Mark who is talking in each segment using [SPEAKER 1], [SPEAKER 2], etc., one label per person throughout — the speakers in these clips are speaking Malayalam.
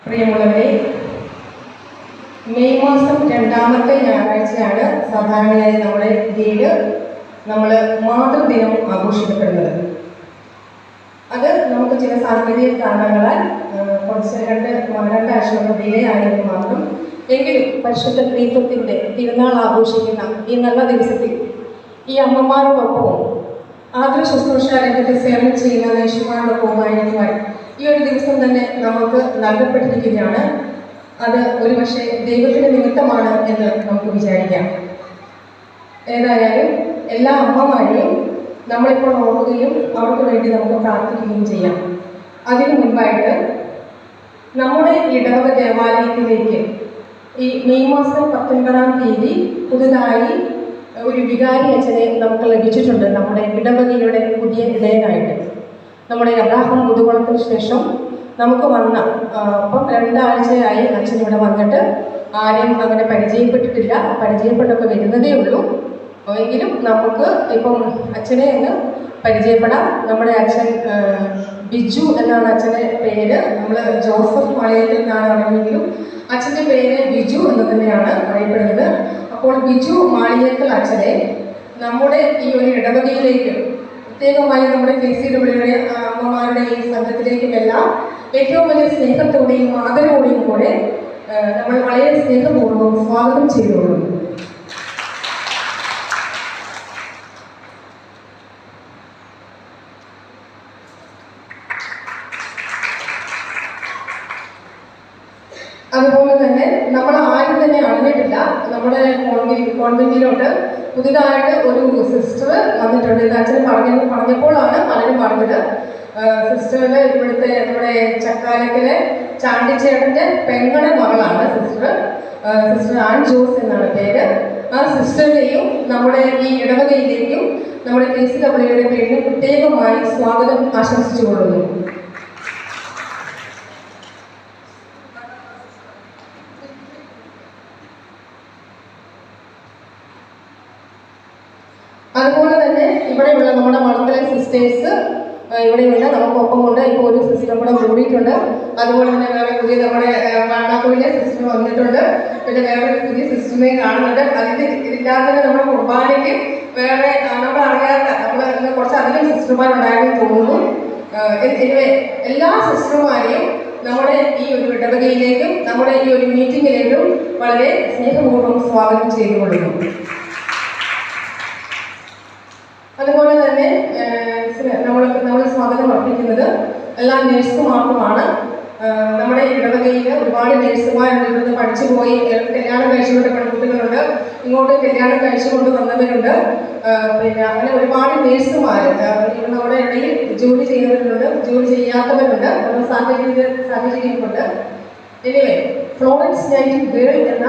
[SPEAKER 1] പ്രിയമുള്ളവരെ, മെയ് മാസം 2ാമത്തെ ഞായറാഴ്ചയാണ് സാധാരണയായി നമ്മുടെ ഇന്ത്യയിൽ നമ്മൾ മാതൃദിനം ആഘോഷിക്കപ്പെടുന്നത്. അത് നമുക്ക് ചില സാങ്കേതിക കാരണങ്ങളാൽ കുറച്ച് രണ്ടാഴ്ച ഡിലേ ആയെങ്കിൽ മാത്രം എങ്കിലും പരിശുദ്ധ ത്രിത്വത്തിൻ്റെ തിരുനാൾ ആഘോഷിക്കുന്ന ഈ നല്ല ദിവസത്തിൽ ഈ അമ്മമാരോടൊപ്പവും ആതുര ശുശ്രൂഷ രംഗത്ത് സേവനം ചെയ്യുന്ന നേഴ്സുമാരോടൊപ്പമായിരിക്കുവാൻ ഈ ഒരു ദിവസം തന്നെ നമുക്ക് നൽകപ്പെട്ടിരിക്കുകയാണ്. അത് ഒരുപക്ഷെ ദൈവത്തിൻ്റെ നിമിത്തമാണ് എന്ന് നമുക്ക് വിചാരിക്കാം. ഏതായാലും എല്ലാ അമ്മമാരെയും നമ്മളിപ്പോൾ ഓർക്കുകയും അവർക്ക് വേണ്ടി നമുക്ക് പ്രാർത്ഥിക്കുകയും ചെയ്യാം. അതിനു മുൻപായിട്ട് നമ്മുടെ ഇടവക ദേവാലയത്തിലേക്ക് ഈ മെയ് മാസം 19-ാം തീയതി പുതുതായി ഒരു വികാരി അച്ഛനെ നമുക്ക് ലഭിച്ചിട്ടുണ്ട്. നമ്മുടെ ഇടവകയുടെ പുതിയ ഇടയനായിട്ട് നമ്മുടെ അബ്രാഹാം മുതുകുളത്തിന് ശേഷം നമുക്ക് വന്ന അപ്പം 2 ആഴ്ചയായി അച്ഛൻ ഇവിടെ വന്നിട്ട് ആരും അങ്ങനെ പരിചയപ്പെട്ടിട്ടില്ല. പരിചയപ്പെട്ടൊക്കെ വരുന്നതേ ഉള്ളൂ. എങ്കിലും നമുക്ക് ഇപ്പം അച്ഛനെ ഒന്ന് പരിചയപ്പെടാം. നമ്മുടെ അച്ഛൻ ബിജു എന്നാണ് അച്ഛൻ്റെ പേര്. നമ്മൾ ജോസഫ് മലയിൽ നിന്നാണ് അറിഞ്ഞെങ്കിലും അച്ഛൻ്റെ പേര് ബിജു എന്ന് തന്നെയാണ് അറിയപ്പെടുന്നത്. അപ്പോൾ ബിജു മാളിയേക്കൽ അച്ഛനെ നമ്മുടെ ഈ ഒരു ഇടവകയിലേക്ക് പ്രത്യേകമായി നമ്മുടെ KCWയുടെ അമ്മമാരുടെ ഈ സംഘത്തിലേക്കുമെല്ലാം ഏറ്റവും വലിയ സ്നേഹത്തോടെയും ആദരവോടെയും കൂടെ നമ്മൾ വളരെ സ്നേഹപൂർവ്വം സ്വാഗതം ചെയ്തുകൊള്ളുന്നു. അതുപോലെ തന്നെ നമ്മൾ ആരും തന്നെ അറിഞ്ഞിട്ടില്ല, നമ്മുടെ കോൺവെന്റിലോട്ട് പുതുതായിട്ട് ഒരു സിസ്റ്റർ വന്നിട്ടുണ്ട്. ഇത് അച്ഛൻ പറഞ്ഞപ്പോഴാണ് പലരും പറഞ്ഞത്. സിസ്റ്ററിന് ഇവിടുത്തെ നമ്മുടെ ചക്കാലക്കലെ ചാണ്ടിച്ചേട്ടൻ്റെ പെങ്ങളുടെ മകളാണ് സിസ്റ്റർ ആൻ ജോസ് എന്നാണ് പേര്. ആ സിസ്റ്ററിനെയും നമ്മുടെ ഈ ഇടവകയിലേക്കും നമ്മുടെ KCWയുടെ പേരിൽ പ്രത്യേകമായി സ്വാഗതം ആശംസിച്ചു കൊള്ളുന്നു. അതുപോലെ തന്നെ ഇവിടെയുള്ള നമ്മുടെ മണ്ഡലം സിസ്റ്റേഴ്സ് ഇവിടെയുണ്ട്, നമുക്കൊപ്പം കൊണ്ട്. ഇപ്പോൾ ഒരു സിസ്റ്റർ കൂടെ കൂടിയിട്ടുണ്ട്. അതുപോലെ തന്നെ വേറെ പുതിയ നമ്മുടെ വാണാക്കുഴിയിലെ സിസ്റ്റർ വന്നിട്ടുണ്ട്. പിന്നെ വേറെ പുതിയ സിസ്റ്ററിനെയും കാണുന്നുണ്ട്. ഇതില്ലാതെ നമ്മുടെ കുർബാനയ്ക്ക് വേറെ നമ്മൾ അറിയാത്ത നമ്മൾ കുറച്ചധികം സിസ്റ്റർമാരുണ്ടായെന്ന് തോന്നുന്നു. എല്ലാ സിസ്റ്റർമാരെയും നമ്മുടെ ഈ ഒരു ഇടവകയിലേക്കും നമ്മുടെ ഈ ഒരു മീറ്റിങ്ങിലേക്കും വളരെ സ്നേഹപൂർവ്വം സ്വാഗതം ചെയ്തുകൊള്ളുന്നു. അതുപോലെ തന്നെ നമ്മൾ സ്വാഗതം അർപ്പിക്കുന്നത് എല്ലാ നേഴ്സുമാർക്കുമാണ്. നമ്മുടെ ഇടവകയിൽ ഒരുപാട് നേഴ്സുമാരുണ്ട്. ഇവിടുന്ന് പഠിച്ചു പോയി കല്യാണം കഴിച്ചുകൊണ്ട് പെൺകുട്ടികളുണ്ട്, ഇങ്ങോട്ട് കല്യാണം കഴിച്ചുകൊണ്ട് വന്നവരുണ്ട്. പിന്നെ അങ്ങനെ ഒരുപാട് നേഴ്സുമാർ നമ്മുടെ ഇടയിൽ ജോലി ചെയ്യുന്നവരുണ്ട്, ജോലി ചെയ്യാത്തവരുണ്ട്. ഓരോ സാഹചര്യം കൊണ്ട്. എനിവേ, ഫ്ലോറൻസ് നൈറ്റിംഗേൽ എന്ന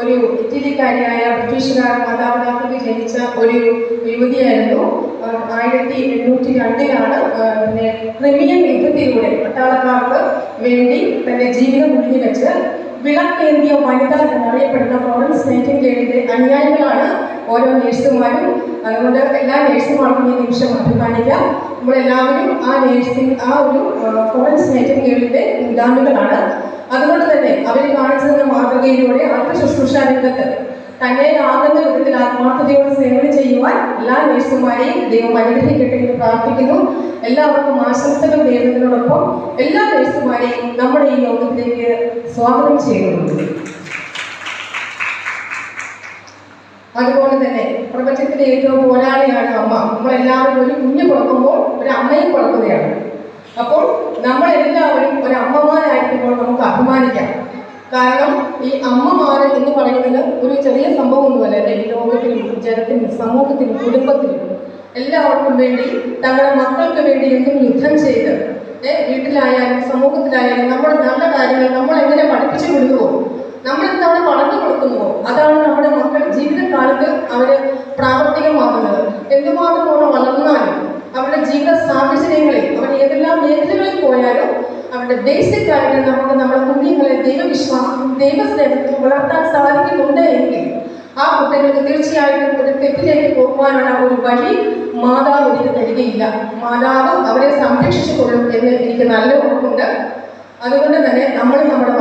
[SPEAKER 1] ഒരു ഇറ്റലിക്കാരിയായ ബ്രിട്ടീഷുകാർ മാതാപിതാക്കൾക്ക് ജനിച്ച ഒരു യുവതിയായിരുന്നു. 1802-ലാണ് പിന്നെ ക്രിമിയൻ യുദ്ധത്തിലൂടെ പട്ടാളക്കാർക്ക് വേണ്ടി തന്റെ ജീവിതം ഒഴിഞ്ഞു വെച്ച് വിളക്കേന്തിയ വനിത എന്നറിയപ്പെടുന്ന ഫ്ലോറൻസ് നൈറ്റിംഗേലിന്റെ അനുയായികളാണ് ഓരോ നേഴ്സുമാരും. അതുകൊണ്ട് എല്ലാ നേഴ്സുമാർക്കും ഈ നിമിഷം അഭിമാനിക്കാം. നമ്മളെല്ലാവരും ആ ഒരു ഫ്ലോറൻസ് നൈറ്റിംഗേലിന്റെ മുൻഗാമികളാണ്. അതുകൊണ്ട് തന്നെ അവർ കാണിച്ചു തന്ന മാതൃകയിലൂടെ ആതുര ശുശ്രൂഷ രംഗത്ത് തന്നെ ആകുന്ന വിധത്തിൽ ആത്മാർത്ഥതയോട് സേവനം ചെയ്യുവാൻ എല്ലാ നേഴ്സുമാരെയും ദൈവം അനുഗ്രഹിക്കട്ടെ എന്ന് പ്രാർത്ഥിക്കുന്നു. എല്ലാവർക്കും ആശംസകൾ നേരുന്നതിനോടൊപ്പം എല്ലാ നേഴ്സുമാരെയും നമ്മുടെ ഈ യോഗത്തിലേക്ക് സ്വാഗതം ചെയ്യുന്നു. അതുപോലെ തന്നെ പ്രപഞ്ചത്തിലെ ഏറ്റവും പോരാളിയാണ് അമ്മ. നമ്മളെല്ലാവരും ഒരു കുഞ്ഞ് പിറക്കുമ്പോൾ ഒരു അമ്മയും പിറക്കുകയാണ്. അപ്പോൾ നമ്മളെല്ലാവരും ഒരു അമ്മമാരായിരിക്കുമ്പോൾ നമുക്ക് അഭിമാനിക്കാം. കാരണം ഈ അമ്മമാർ എന്ന് പറയുന്നത് ഒരു ചെറിയ സംഭവമൊന്നുമല്ല. ഈ ലോകത്തിലും ജനത്തിനും സമൂഹത്തിനും കുടുംബത്തിനും എല്ലാവർക്കും വേണ്ടി തങ്ങളുടെ മക്കൾക്ക് വേണ്ടി എന്തും യുദ്ധം ചെയ്ത് വീട്ടിലായാലും സമൂഹത്തിലായാലും നമ്മുടെ നല്ല കാര്യങ്ങൾ നമ്മൾ എങ്ങനെ പഠിപ്പിച്ചു വിടുന്നുവോ, നമ്മളെന്താണ് പറഞ്ഞു കൊടുക്കുന്നുവോ, അതാണ് നമ്മുടെ മക്കൾ ജീവിതകാലത്ത് അവർ പ്രാവർത്തികമാകുന്നത്. എന്തുമാത്രം വളർന്നാലും അവരുടെ ജീവിത സാഹചര്യങ്ങളിൽ അവർ ഏതെല്ലാം മേഖലകളിൽ പോയാലും അവരുടെ ബേസിക് ആയിട്ട് നമുക്ക് നമ്മുടെ കുഞ്ഞുങ്ങളെ ദൈവവിശ്വാസം ദൈവസ്നേഹത്തിൽ വളർത്താൻ സാധിക്കുന്നുണ്ട് എങ്കിൽ ആ കുട്ടികൾക്ക് തീർച്ചയായിട്ടും ഒരു തെറ്റിലേക്ക് പോകുവാനുള്ള ഒരു വഴി മാതാവ് ഒരിക്കലും തരികയില്ല. മാതാവ് അവരെ സംരക്ഷിച്ചു കൊള്ളും എന്ന് എനിക്ക് നല്ല ഉറപ്പുണ്ട്. അതുകൊണ്ട് തന്നെ നമ്മൾ നമ്മുടെ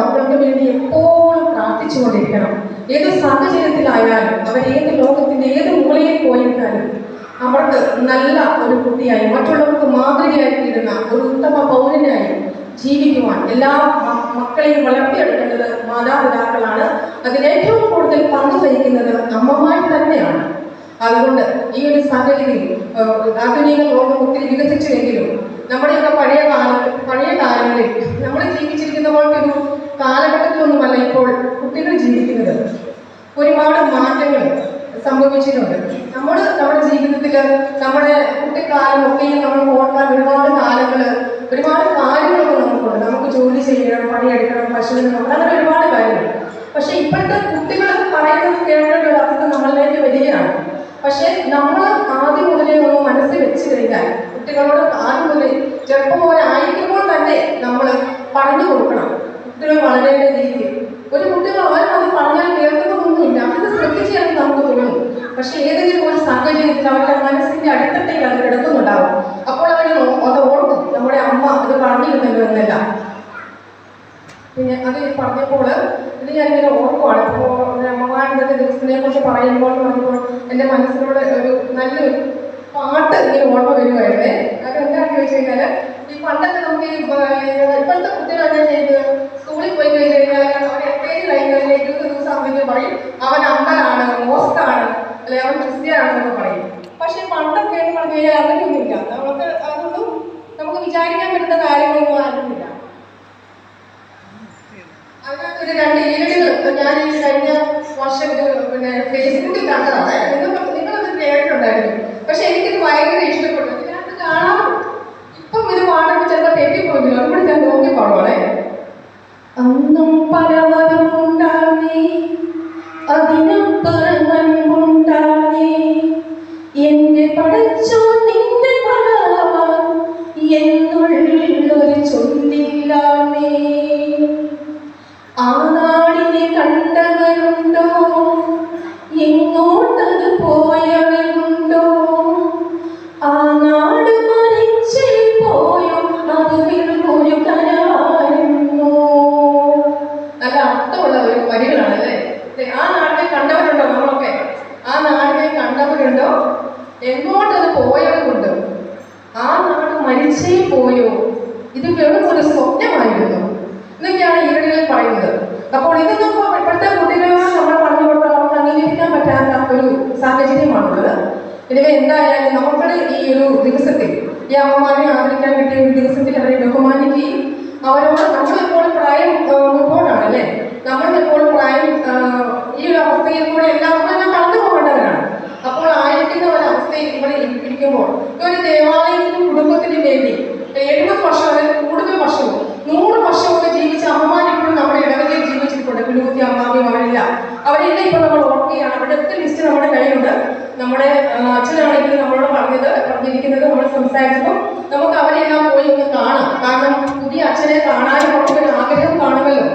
[SPEAKER 1] പ്രാർത്ഥിച്ചുകൊണ്ടിരിക്കണം. ഏത് സാഹചര്യത്തിലായാലും അവർ ഏത് ലോകത്തിന്റെ ഏത് മൂലയിൽ പോയിരുന്നാലും അവർക്ക് നല്ല ഒരു കുട്ടിയായി മറ്റുള്ളവർക്ക് മാതൃകയായി തീരുന്ന ഒരു ഉത്തമ പൗരനായി ജീവിക്കുവാൻ എല്ലാ മക്കളെയും വളർത്തിയെടുക്കേണ്ടത് മാതാപിതാക്കളാണ്. അതിലേറ്റവും കൂടുതൽ പങ്കു വഹിക്കുന്നത് അമ്മമാർ തന്നെയാണ്. അതുകൊണ്ട് ഈ ഒരു സാഹചര്യം ആധുനിക ലോകം ഒത്തിരി വികസിച്ചുവെങ്കിലും നമ്മുടെയൊക്കെ പഴയ കാലങ്ങളിൽ നമ്മൾ ജീവിച്ചിരിക്കുന്ന പോലത്തെ ഒരു കാലഘട്ടത്തിലൊന്നുമല്ല ഇപ്പോൾ കുട്ടികൾ ജീവിക്കുന്നത്. ഒരുപാട് മാറ്റങ്ങൾ സംഭവിച്ചിട്ടുണ്ട്. നമ്മുടെ ജീവിതത്തിൽ നമ്മുടെ കുട്ടിക്കാലമൊക്കെയും നമ്മൾ ഓർക്കാൻ ഒരുപാട് കാര്യങ്ങളൊക്കെ നമുക്കുണ്ട്. നമുക്ക് ജോലി ചെയ്യണം, പണിയെടുക്കണം, പശുവിനെ നോക്കണം, അങ്ങനെ ഒരുപാട് കാര്യങ്ങൾ. പക്ഷെ ഇപ്പോഴത്തെ കുട്ടികൾ പറയുന്നത് കേൾക്കേണ്ട ഒരു അവസ്ഥ നമ്മളിലേക്ക് വരികയാണ്. പക്ഷെ നമ്മൾ ആദ്യം മുതലേ ഒന്ന് മനസ്സിൽ വെച്ച് കഴിഞ്ഞാൽ കുട്ടികളോട് ആദ്യം മുതലേ ചെറുപ്പം പോലെ ആയിരിക്കുമ്പോൾ തന്നെ നമ്മൾ പറഞ്ഞു കൊടുക്കണം കുട്ടികൾ വളരേണ്ട രീതിയിൽ. ഒരു കുട്ടികൾ അവരത് പറഞ്ഞാൽ കേൾക്കുന്നതൊന്നുമില്ല, അത് ശ്രദ്ധിച്ചാൽ നമുക്ക് തോന്നും. പക്ഷെ ഏതെങ്കിലും ഒരു സാഹചര്യത്തിൽ അവരുടെ മനസ്സിന്റെ അടിത്തട്ടയിൽ അത് കിടക്കുന്നുണ്ടാവും. അപ്പോൾ അത് ഓർക്കും, നമ്മുടെ അമ്മ അത് പറഞ്ഞിരുന്നല്ലോ എന്നല്ല. പിന്നെ അത് പറഞ്ഞപ്പോൾ ഇത് ഞാനിങ്ങനെ ഓർക്കുവാണ്. അപ്പോൾ അമ്മമാരുടെ ദിവസത്തിനെ കുറിച്ച് പറയുമ്പോൾ എൻ്റെ മനസ്സിലൂടെ ഒരു നല്ലൊരു പാട്ട് ഇങ്ങനെ ഓർമ്മ വരുമായിരുന്നേ. അത് എന്താണെന്ന് ചോദിച്ചു കഴിഞ്ഞാൽ, ഈ പണ്ടൊക്കെ നമുക്ക് ഇപ്പോഴത്തെ കുട്ടികളെന്താ ചെയ്ത് സ്കൂളിൽ പോയി കഴിഞ്ഞ് കഴിഞ്ഞാൽ അവർ എത്രയും കഴിഞ്ഞാൽ 20 ദിവസം ആകുമ്പോഴേക്കും പറയും അവൻ അമ്പലാണ്, മോസ്കാണ്, അല്ലെ അവൻ ക്രിസ്ത്യാനാണെന്നൊക്കെ പറയും. പക്ഷെ പണ്ടൊക്കെ എന്ന് പറഞ്ഞു കഴിഞ്ഞാൽ അങ്ങനെയൊന്നുമില്ല. അതൊന്നും നമുക്ക് വിചാരിക്കാൻ പറ്റുന്ന കാര്യങ്ങളൊന്നും ആയിരുന്നില്ല. അതിനകത്തൊരു 2 ഈരടികൾ ഞാൻ ഈ കഴിഞ്ഞ വർഷം പിന്നെ ഫേസ്ബുക്കിൽ കണ്ടതാണ്. നിങ്ങളത് കേട്ടിട്ടുണ്ടായിരുന്നു. പക്ഷെ എനിക്കിത് ഭയങ്കര ഇഷ്ടപ്പെട്ടു. ഇതിനകത്ത് കാണാം, ഇപ്പം ഇത് പാടുമ്പോൾ ചിലപ്പോൾ തെറ്റിപ്പോയില്ല. അതുകൊണ്ട് ഞാൻ നോക്കി പാടുവാണേ. അന്നും പലവരും ഉണ്ടാകേ, അതിനപ്പുറമുണ്ടാകേ, എന്റെ പഠിച്ചോ നിന്റെ പടവാൻ എന്നുള്ളൊരു ചൊല്ലില്ലാമേ. ആ നാടിനെ കണ്ടവരുണ്ടോ, എങ്ങോട്ടത് പോയവരുണ്ടോ, ആ നാട് മരിച്ചേ പോയോ, അത് ഒരു കനവായിരുന്നു. നല്ല അർത്ഥമുള്ള ഒരു വരികളാണല്ലേ. ആ നാടിനെ കണ്ടവരുണ്ടോ, നമ്മളൊക്കെ ആ നാടിനെ കണ്ടവരുണ്ടോ, എങ്ങോട്ടത് പോയവരുണ്ടോ, ആ നാട് മരിച്ചേ പോയോ, ഇത് വെറും ഒരു സ്വപ്നമായിരുന്നു എന്നൊക്കെയാണ് ഈരടികൾ പറയുന്നത്. അപ്പോൾ ഇതൊന്നും ഇപ്പോഴത്തെ കുട്ടികളോട് നമ്മൾ പറഞ്ഞു കൊടുത്താൽ അവർക്ക് അംഗീകരിക്കാൻ പറ്റാത്ത ഒരു സാഹചര്യമാണുള്ളത്. ഇതിനെ എന്തായാലും നമ്മുടെ ഈ ഒരു ദിവസത്തിൽ ഈ അമ്മമാരെ ആദരിക്കാൻ കിട്ടിയ ഒരു ദിവസത്തിൽ അവരെ ബഹുമാനിക്കുകയും അവരോട് നമ്മളെപ്പോഴും പ്രായം മുമ്പോട്ടാണല്ലേ, നമ്മളെപ്പോഴും പ്രായം ഈ ഒരു അവസ്ഥയിൽ കൂടെ നമ്മളെല്ലാം കടന്നു പോകേണ്ടവരാണ്. അപ്പോൾ ആയിരിക്കുന്ന ഒരവസ്ഥയിൽ ഇവിടെ ഇരിക്കുമ്പോൾ ഒരു ദേവാലയത്തിനും കുടുംബത്തിനും വേണ്ടി 70 വർഷം അല്ലെങ്കിൽ കൂടുതൽ വർഷവും 100 വർഷമൊക്കെ ജീവിച്ച അമ്മമാരിപ്പോഴും നമ്മുടെ ഇടവകയിൽ ജീവിച്ചിട്ടുണ്ട്. കുഞ്ഞുകുത്തി അമ്മാവിയും അവരെല്ലാം ഇപ്പോൾ നമ്മൾ ഓർക്കുകയാണ്. അവരുടെ ഒക്കെ ലിസ്റ്റ് നമ്മുടെ കയ്യിലുണ്ട്. നമ്മുടെ അച്ഛനാണെങ്കിലും നമ്മളോട് പറഞ്ഞിരിക്കുന്നത് നമ്മൾ സംസാരിച്ചപ്പോൾ നമുക്ക് അവരെല്ലാം പോയി ഒന്ന് കാണാം. കാരണം പുതിയ അച്ഛനെ കാണാനും നമുക്കൊരു ആഗ്രഹം കാണുമല്ലോ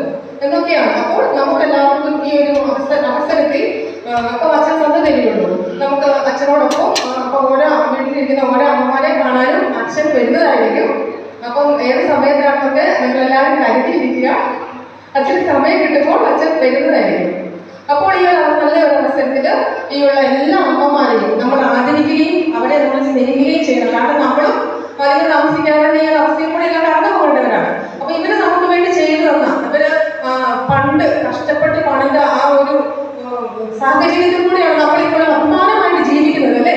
[SPEAKER 1] എന്നൊക്കെയാണ്. അപ്പോൾ നമുക്കെല്ലാവർക്കും ഈ ഒരു അവസരത്തിൽ അപ്പോൾ അച്ഛൻ വന്നു തരികയുള്ളൂ. നമുക്ക് അച്ഛനോടൊപ്പം അപ്പോൾ ഓരോ വീട്ടിലിരിക്കുന്ന ഓരോ അമ്മമാരെ കാണാനും അച്ഛൻ വരുന്നതായിരിക്കും. അപ്പം ഏത് സമയത്താണെന്നൊക്കെ നിങ്ങളെല്ലാവരും കരുതിയിരിക്കുക. അച്ഛന് സമയം കിട്ടുമ്പോൾ അച്ഛൻ വരുന്നതായിരിക്കും. അപ്പോൾ ഈ നല്ല ഒരു അവസരത്തിൽ ഈ ഉള്ള എല്ലാ അമ്മമാരെയും നമ്മൾ ആദരിക്കുകയും അവരെ നമ്മൾ സ്നേഹിക്കുകയും ചെയ്യണം. കാരണം നമ്മളും അതിന് താമസിക്കാതെ ഈ അവസ്ഥയും കൂടെ എല്ലാം കടന്നു പോകേണ്ടവരാണ്. അപ്പൊ ഇവര് നമുക്ക് വേണ്ടി ചെയ്തു തന്ന ഇവര് പണ്ട് കഷ്ടപ്പെട്ട് പണിത ആ ഒരു സാഹചര്യത്തിൽ കൂടെയാണ് നമ്മളിപ്പോൾ അഭിമാനമായിട്ട് ജീവിക്കുന്നത് അല്ലേ.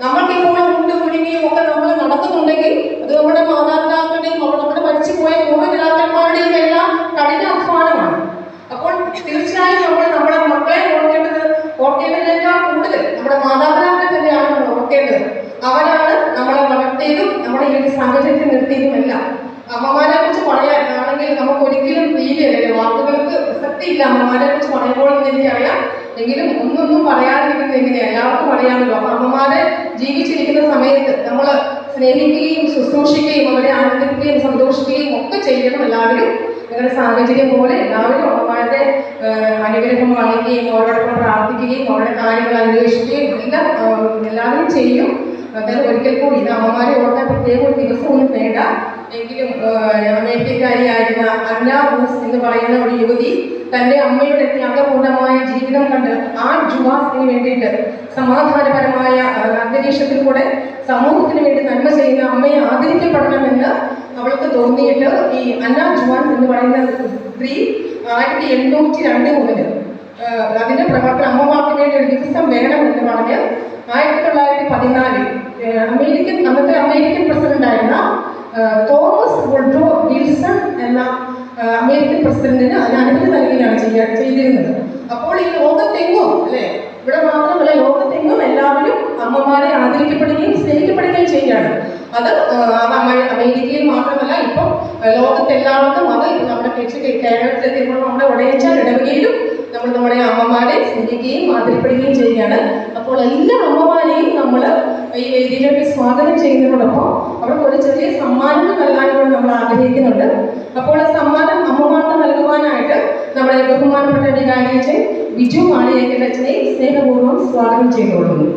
[SPEAKER 1] നമ്മൾക്കിപ്പോൾ മുണ്ട് കുരുങ്ങിയും ഒക്കെ നമ്മൾ നടക്കുന്നുണ്ടെങ്കിൽ അത് നമ്മുടെ മാതാപിതാക്കളുടെയും നമ്മുടെ മരിച്ചുപോയ പൂർവ്വപിതാക്കന്മാരുടെയും എല്ലാം കഠിന അധ്വാനമാണ്. അപ്പോൾ തീർച്ചയായും നമ്മുടെ മക്കളെ ഓർക്കേണ്ടതിനേക്കാൾ കൂടുതൽ നമ്മുടെ മാതാപിതാക്കളെ തന്നെയാണ് നമ്മൾ ഓർക്കേണ്ടത്. അവരാണ് നമ്മളെ വളർത്തിയതും നമ്മുടെ ഈ ഒരു സാഹചര്യത്തിൽ നിർത്തിയതുമെല്ലാം. അമ്മമാരെ കുറിച്ച് പറയാനാണെങ്കിൽ നമുക്ക് ഒരിക്കലും തീരെയല്ലേ, വാക്കുകൾക്ക് പ്രസക്തിയില്ല അമ്മമാരെ കുറിച്ച് പറയുമ്പോൾ എന്ന് എനിക്കറിയാം. എങ്കിലും ഒന്നൊന്നും പറയാതിരിക്കുന്നത് എങ്ങനെയാണ്, എല്ലാവർക്കും അറിയാമല്ലോ. അപ്പൊ അമ്മമാരെ ജീവിച്ചിരിക്കുന്ന സമയത്ത് നമ്മൾ സ്നേഹിക്കുകയും ശുശ്രൂഷിക്കുകയും അവരെ ആനന്ദിക്കുകയും സന്തോഷിക്കുകയും ഒക്കെ ചെയ്യണം. എല്ലാവരും നിങ്ങളുടെ സാഹചര്യം പോലെ എല്ലാവരും അമ്മമാരുടെ അനുഗ്രഹം വാങ്ങിക്കുകയും അവരോടൊപ്പം പ്രാർത്ഥിക്കുകയും അവരുടെ കാര്യങ്ങൾ അന്വേഷിക്കുകയും എല്ലാം എല്ലാവരും ചെയ്യും. അതായത് ഒരിക്കൽ കൂടി ഇത് അമ്മമാരെ ഓർക്കാൻ പ്രത്യേക ഒരു ദിവസമൊന്നും വേണ്ട. എങ്കിലും അമേരിക്കക്കാരിയായിരുന്ന അന്ന റൂസ് എന്ന് പറയുന്ന ഒരു യുവതി തൻ്റെ അമ്മയുടെ ത്യാഗപൂർണമായ ജീവിതം കണ്ട് ആ ജുവാസിന് വേണ്ടിയിട്ട് സമാധാനപരമായ അന്തരീക്ഷത്തിൽ കൂടെ സമൂഹത്തിന് വേണ്ടി നന്മ ചെയ്യുന്ന അമ്മയെ ആദരിക്കപ്പെടണമെന്ന് അവൾക്ക് തോന്നിയിട്ട് ഈ അന്ന ജുവാൻ എന്ന് പറയുന്ന സ്ത്രീ 1802 മുതൽ അതിൻ്റെ പ്രവർത്തനം അമ്മമാർക്ക് വേണ്ടി ഒരു ദിവസം വേണമെന്ന് പറഞ്ഞ് 1914 അന്നത്തെ അമേരിക്കൻ പ്രസിഡന്റായിരുന്ന തോമസ് വുഡ്രോ വിൽസൺ എന്ന അമേരിക്കൻ പ്രസിഡന്റിന് അതിന് അനുമതി നൽകുകയാണ് ചെയ്തിരുന്നത്. അപ്പോൾ ഈ ലോകത്തെങ്ങും അല്ലെ, ഇവിടെ മാത്രമല്ല ലോകത്തെങ്ങും എല്ലാവരും അമ്മമാരെ ആദരിക്കപ്പെടുകയും സ്നേഹിക്കപ്പെടുകയും ചെയ്യുകയാണ്. അത് അമേരിക്കയിൽ മാത്രമല്ല, ഇപ്പം ലോകത്തെല്ലാവർക്കും അത് നമ്മുടെ കേരളത്തിലെത്തി നമ്മുടെ ഒടയച്ചാൽ ഇടവകയിലും നമ്മൾ നമ്മുടെ അമ്മമാരെ സ്നേഹിക്കുകയും ആദരിക്കപ്പെടുകയും ചെയ്യുകയാണ്. അപ്പോൾ എല്ലാ അമ്മമാരെയും നമ്മൾ ഈ വേദിയിലേക്ക് സ്വാഗതം ചെയ്യുന്നതോടൊപ്പം അവർക്ക് ഒരു ചെറിയ സമ്മാനം നൽകാൻ കൂടെ നമ്മൾ ആഗ്രഹിക്കുന്നുണ്ട്. അപ്പോൾ സമ്മാനം അമ്മമാർക്ക് നൽകുവാനായിട്ട് നമ്മുടെ ബഹുമാനപ്പെട്ട വികാരിയച്ഛൻ ബിജു മാളിയേക്കൽ അച്ഛനെ സ്നേഹപൂർവ്വം സ്വാഗതം ചെയ്തുകൊള്ളുന്നു.